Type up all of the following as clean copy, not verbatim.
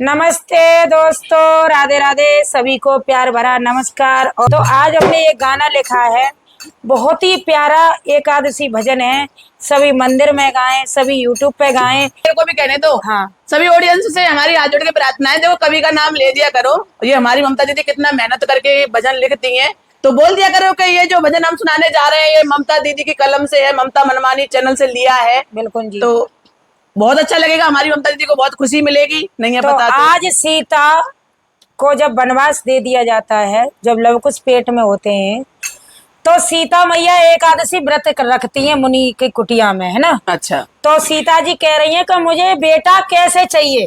नमस्ते दोस्तों, राधे राधे, सभी को प्यार भरा नमस्कार। और तो आज हमने एक गाना लिखा है, बहुत ही प्यारा एकादशी भजन है। सभी मंदिर में गाएं, सभी यूट्यूब पे गाएं। मेरे को भी कहने दो। हाँ, सभी ऑडियंस से हमारी हाथ जोड़ के प्रार्थना है, देखो कवि का नाम ले दिया करो। ये हमारी ममता दीदी कितना मेहनत करके ये भजन लिखती हैं, तो बोल दिया करो कि ये जो भजन हम सुनाने जा रहे हैं ये ममता दीदी की कलम से है, ममता मनमानी चैनल से लिया है। बिल्कुल जी। तो बहुत अच्छा लगेगा, हमारी ममता दीदी को बहुत खुशी मिलेगी। नहीं है तो पता तो। आज सीता को जब वनवास दे दिया जाता है, जब लवकुश पेट में होते हैं, तो सीता मैया एकादशी व्रत रखती हैं मुनि की कुटिया में, है ना। अच्छा। तो सीता जी कह रही हैं कि मुझे बेटा कैसे चाहिए।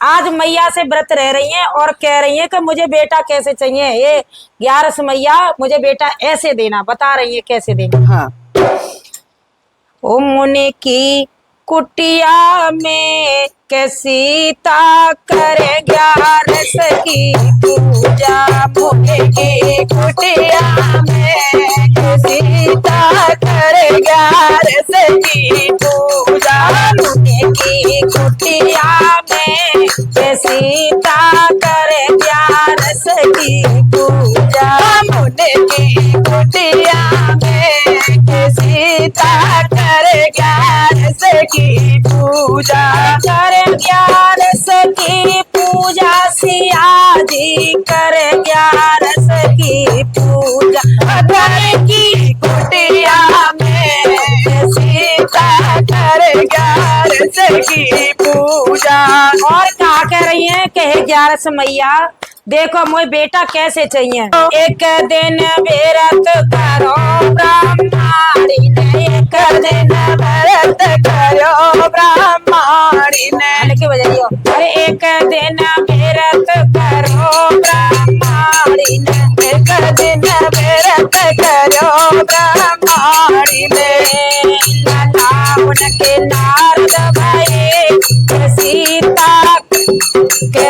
आज मैया से व्रत रह रही हैं और कह रही हैं कि मुझे बेटा कैसे चाहिए। ये 11 मैया मुझे बेटा ऐसे देना, बता रही है कैसे देना। हाँ। ओ मुनि की कुटिया में के सीता करे 11 की पूजा। मुनि की कुटिया में के सीता करे 11 की पूजा। मुनि की कुटिया में के सीता करे 11 की पूजा। मुनि की कुटिया में के सीता करे 11 की पूजा। करे 11 की पूजा, सिया जी करे 11 की पूजा। करे की कुटिया में सीता करे 11 की पूजा। और कहा कह रही है कि 11 मैया देखो मुझे बेटा कैसे चाहिए। एक दिन व्रत करो ब्राह्मणी ने, एक दिन व्रत करो ब्राह्मणी ने। लिखे बजाइयो। अरे एक दिन व्रत करो ब्राह्मणी ने, एक दिन व्रत करो ब्राह्मणी ने। लला उनके नारद भाई के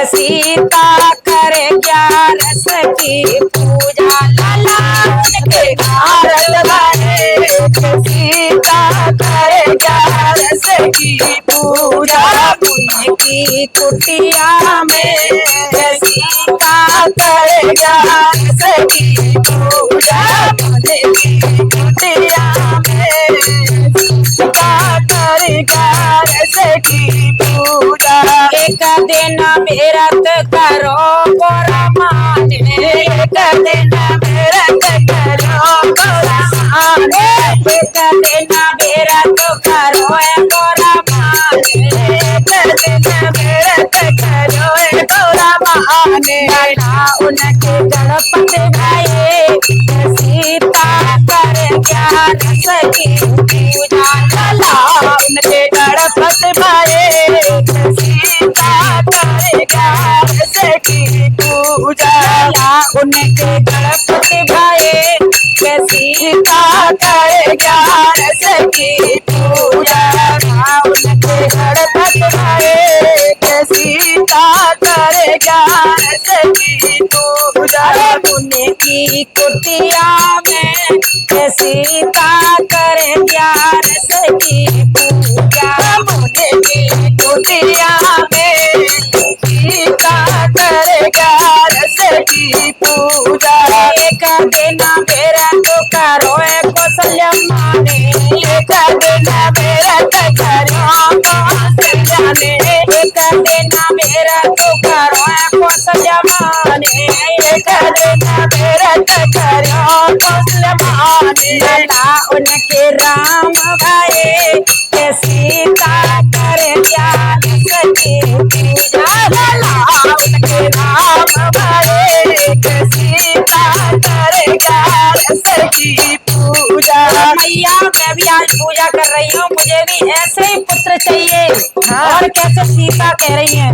सीता करे 11 की पूजा। लाला उनके नारद भाई के सीता करे 11 की पूजा। मुनि की कुटिया में सीता करे 11 की पूजा। मुनि की कुटिया में सीता करे 11 की पूजा। एक दिन व्रत करो गोरा मान, एक दिन व्रत करो गोरा मान, एक दिन व्रत करो गोरा मान, एक दिन व्रत करो गोरा मान। उनके गणपति भाई सीता करे 11 की पूजा। लाला उनके गणपति भाई सीता करे 11 की पूजा। उनके गणपति भाई के सीता करे 11 की पूजा। उनके गणपति भाई के सीता करे 11 की पूजा। मुनि की कुटिया में के सीता करे 11 की पूजा। मुनि की कुटिया में सीता करे 11 की पूजा। एक दिन व्रत करो कौशल्या माने, एक दिन व्रत करो कौशल्या ने, एक दिन व्रत करो कौशल्या माने, एक दिन व्रत करो कौशल्या माने। लाला उनके राम भाई के सीता करे 11 की पूजा। लाला उनके राम भाई के सीता करे 11 की पूजा। मैया मैं भी आज पूजा कर रही हूँ, मुझे भी ऐसे ही पुत्र चाहिए। और कैसे सीता कह रही है।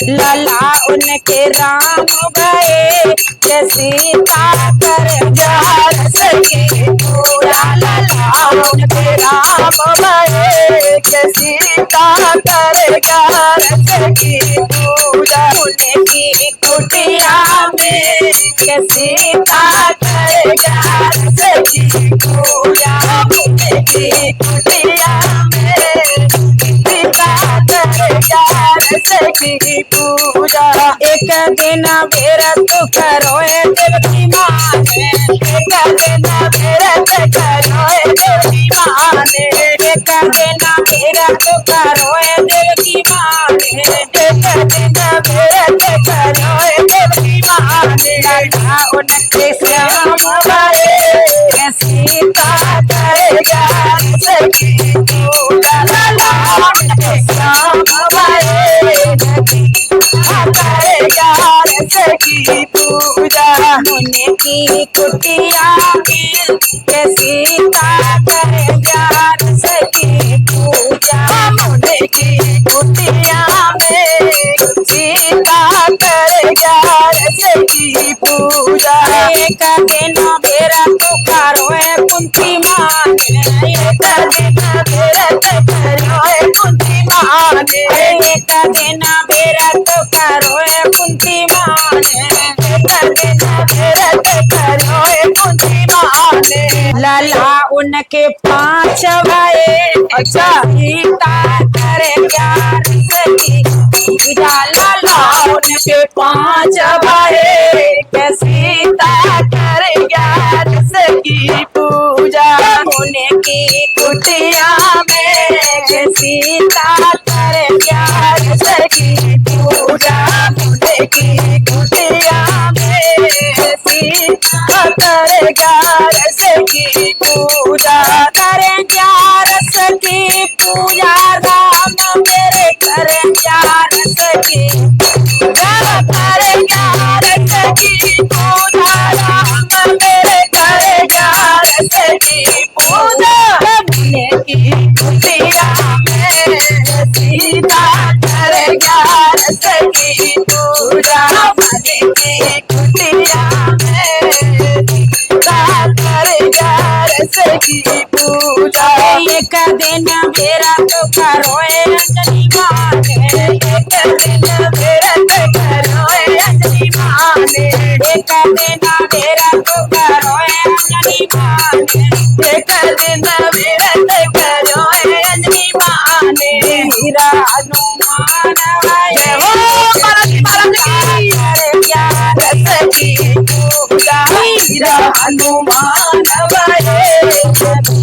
लाला उनके राम भाई के सीता करे 11 की पूजा। लाला उनके राम भाई के सीता करे 11 की पूजा। मुनि की कुटिया में के सीता करे 11 की पूजा। मुनि की कुटिया में सीता करे 11 से की पूजा। एक दिन व्रत करो देव की माँ ने, एक दिन व्रत करो देव की माँ ने, एक दिन व्रत करो देव की माँ ने, एक दिन व्रत करो देव की माँ ने। लला उनके श्याम हमारे सीता करेगा सखी पूजा। लला उनके श्याम हमारे करेगा सखी पूजा। मुनि की कुटिया में के सीता करेगा सखी पूजा। मुनि की कुटिया में सीता करेगा सखी पूजा। एक दिन व्रत करो कुंती माँ ने, एक दिन व्रत करो कुंती माँ ने, एक दिन व्रत करो कुंती माँ ने, एक दिन व्रत करो कुंती माँ ने। लला उनके 5 भाई अच्छा। सीता करे प्यार सखी पूजा। लला उनके 5 भाई के सीता करेगा सखी पूजा। मुनि की कुटिया में के सीता करे प्यार सखी पूजा। मुनि की कुटिया में सीता करेगा सखी पूजा। करे प्यार सखी पूजा। राम मेरे करे प्यार सखी करेगा सखी पूजा। राम मेरे करेगा सखी पूजा। मुनि की कुटिया में सीता करेगा सखी पूजा। मुनि की कुटिया में सीता करेगा सखी पूजा। एक दिन व्रत करो अंजनी माँ ने, एक दिन व्रत करो अंजनी माँ ने, एक दिन व्रत करो अंजनी माँ ने, एक दिन व्रत करो अंजनी माँ ने। हीरा हनुमान जय हो भारत माता की करे प्यार सखी पूजा। वीर हनुमान वाले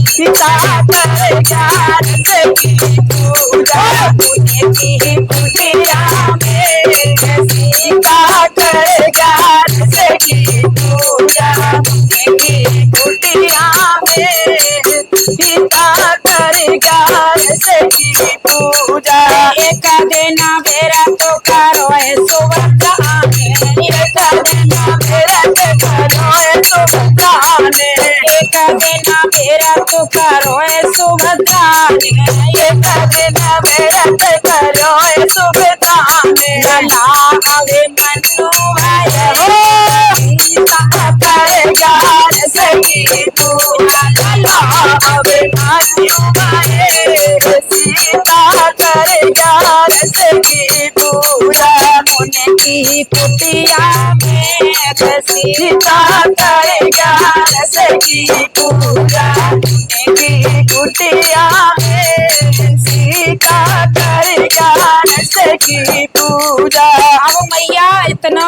सीता करेगा सखी पूजा। मुनि की कुटिया में सीता करेगा सखी पूजा। मुनि की कुटिया में सीता करेगा सखी पूजा। एक दिन व्रत करो सुभद्रा ने, एक दिन व्रत करो सुभद्रा ने, एक दिन व्रत करो सुभद्रा ने, एक दिन व्रत करो सुभद्रा ने। लला अवे मनु भाई सीता करेगा सखी पूजा। लला अभिमान्यु भाई सीता करेगा सखी पूजा। मुनि की कुटिया में सीता करेगा सखी पूजा। मुनि की कुटिया में सीता करेगा सखी पूजा। अब मैया इतना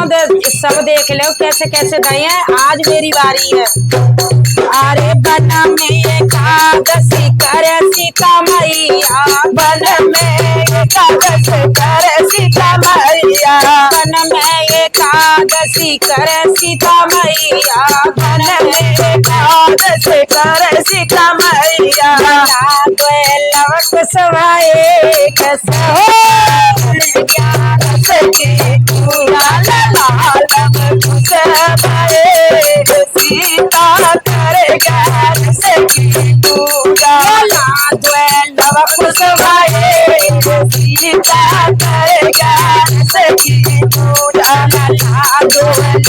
सब देख लो कैसे कैसे गए हैं। आज मेरी बारी है। अरे बन में एकादशी करे सीता मैया, बन में एकादश कर सीता मैया। बन में एकादशी करे सीता मैया, बन में एकादश कर सीता मैया। लवक सवाए कसो सखी पूजा। लाल सीता करेगा सखी पूजा। लवकुश भाई सीता करेगा सखी पूजा। लवकुश